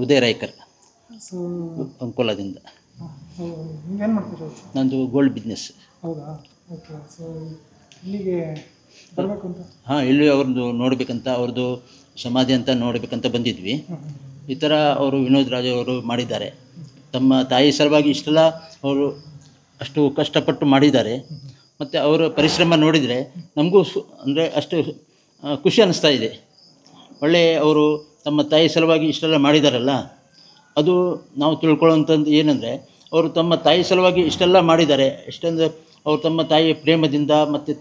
ಉದಯ Raikar, so ಅಂಕೋಲಾದಿಂದ. So ನೀವೇನು ಮಾಡ್ತೀರಾ? ನಂದು ಗೋಲ್ಡ್ ಬಿಸ್ನೆಸ್. ಹೌದಾ? ಓಕೆ. ಸೊ ಇಲ್ಲಿಗೆ ಬರಬೇಕು ಅಂತ? ಹಾಂ, ಇಲ್ಲಿ ಅವ್ರದ್ದು ನೋಡಬೇಕಂತ, ಅವ್ರದ್ದು ಸಮಾಧಿ ಅಂತ ನೋಡಬೇಕಂತ ಬಂದಿದ್ವಿ. ಈ ಥರ ಅವರು ವಿನೋದ್ ರಾಜ್ ಅವರು ಮಾಡಿದ್ದಾರೆ. ತಮ್ಮ ತಾಯಿ ಸಲುವಾಗಿ ಇಷ್ಟೆಲ್ಲ ಅವರು ಅಷ್ಟು ಕಷ್ಟಪಟ್ಟು ಮಾಡಿದ್ದಾರೆ. ಮತ್ತು ಅವರ ಪರಿಶ್ರಮ ನೋಡಿದರೆ ನಮಗೂ ಅಂದರೆ ಅಷ್ಟು ಖುಷಿ ಅನ್ನಿಸ್ತಾ ಇದೆ. ಒಳ್ಳೆಯ ಅವರು ತಮ್ಮ ತಾಯಿ ಸಲುವಾಗಿ ಇಷ್ಟೆಲ್ಲ ಮಾಡಿದಾರಲ್ಲ, ಅದು ನಾವು ತಿಳ್ಕೊಳ್ಳೋವಂಥದ್ದು ಏನಂದರೆ, ಅವರು ತಮ್ಮ ತಾಯಿ ಸಲುವಾಗಿ ಇಷ್ಟೆಲ್ಲ ಮಾಡಿದ್ದಾರೆ. ಎಷ್ಟೊಂದು ಅವರು ತಮ್ಮ ತಾಯಿಯ ಪ್ರೇಮದಿಂದ ಮತ್ತು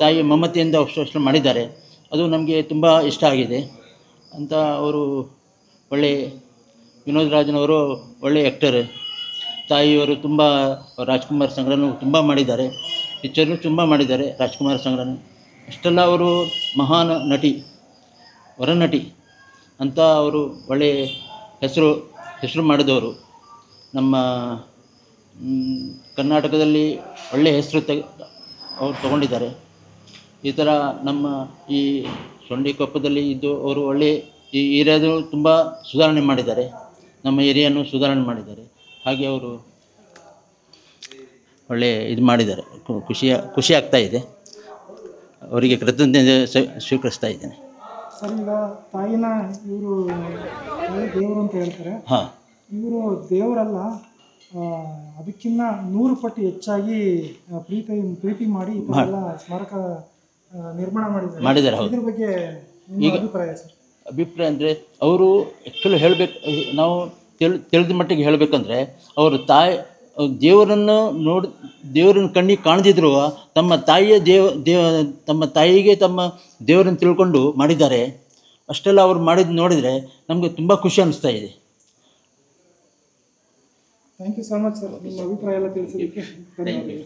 ತಾಯಿಯ ಮಮತೆಯಿಂದ ಅಷ್ಟು ಮಾಡಿದ್ದಾರೆ. ಅದು ನಮಗೆ ತುಂಬ ಇಷ್ಟ ಆಗಿದೆ ಅಂತ. ಅವರು ಒಳ್ಳೆಯ ವಿನೋದ್ ರಾಜ್ನವರು ಒಳ್ಳೆಯ ಆ್ಯಕ್ಟರ್. ತಾಯಿಯವರು ತುಂಬ ರಾಜ್ಕುಮಾರ್ ಸಂಗ್ರಹನೂ ತುಂಬ ಮಾಡಿದ್ದಾರೆ, ಪಿಕ್ಚರ್ನು ತುಂಬ ಮಾಡಿದ್ದಾರೆ ರಾಜ್ಕುಮಾರ್ ಸಂಗ್ರಹನ. ಅಷ್ಟೆಲ್ಲ ಅವರು ಮಹಾನ್ ನಟಿ, ವರನಟಿ ಅಂತ ಅವರು ಒಳ್ಳೆಯ ಹೆಸರು ಮಾಡಿದವರು. ನಮ್ಮ ಕರ್ನಾಟಕದಲ್ಲಿ ಒಳ್ಳೆಯ ಹೆಸರು ಅವರು ತಗೊಂಡಿದ್ದಾರೆ. ಈ ಥರ ನಮ್ಮ ಈ ಸೊಂಡಿಕೊಪ್ಪದಲ್ಲಿ ಇದ್ದು ಅವರು ಒಳ್ಳೆಯ ಈ ಏರಿಯಾದು ತುಂಬ ಸುಧಾರಣೆ ಮಾಡಿದ್ದಾರೆ, ನಮ್ಮ ಏರಿಯಾನು ಸುಧಾರಣೆ ಮಾಡಿದ್ದಾರೆ. ಹಾಗೆ ಅವರು ಒಳ್ಳೆಯ ಇದು ಮಾಡಿದ್ದಾರೆ. ಖುಷಿ ಆಗ್ತಾ ಇದೆ. ಅವರಿಗೆ ಕೃತಜ್ಞತೆ ಸ್ವೀಕರಿಸ್ತಾ ಇದ್ದೇನೆ. ಸರ್, ಈಗ ತಾಯಿನ ಇವರು ದೇವರು ಅಂತ ಹೇಳ್ತಾರೆ. ಹಾಂ, ಇವರು ದೇವರಲ್ಲ, ಅದಕ್ಕಿಂತ 100 ಪಟ್ಟು ಹೆಚ್ಚಾಗಿ ಪ್ರೀತಿ ಮಾಡಿ ಈ ಥರ ಎಲ್ಲ ಸ್ಮಾರಕ ನಿರ್ಮಾಣ ಮಾಡಿದ್ದಾರೆ. ಇದ್ರ ಬಗ್ಗೆ ನಿಮ್ಮ ಅಭಿಪ್ರಾಯ ಸರ್? ಅಭಿಪ್ರಾಯ ಅಂದರೆ, ಅವರು ಆ್ಯಕ್ಚುಲಿ ಹೇಳಬೇಕು, ನಾವು ತಿಳಿದ ಮಟ್ಟಿಗೆ ಹೇಳಬೇಕಂದ್ರೆ, ಅವರು ದೇವರನ್ನು ಕಣ್ಣಿಗೆ ಕಾಣದಿದ್ರು ತಮ್ಮ ತಾಯಿಗೆ ತಮ್ಮ ದೇವರನ್ನು ತಿಳ್ಕೊಂಡು ಮಾಡಿದ್ದಾರೆ. ಅಷ್ಟೆಲ್ಲ ಅವ್ರು ಮಾಡಿದ್ದು ನೋಡಿದರೆ ನಮಗೆ ತುಂಬ ಖುಷಿ ಅನ್ನಿಸ್ತಾ ಇದೆ. Thank you so much sir, ನಿಮ್ಮ ಅಭಿಪ್ರಾಯ ಎಲ್ಲ ತಿಳಿಸೋದಕ್ಕೆ ಧನ್ಯವಾದಗಳು.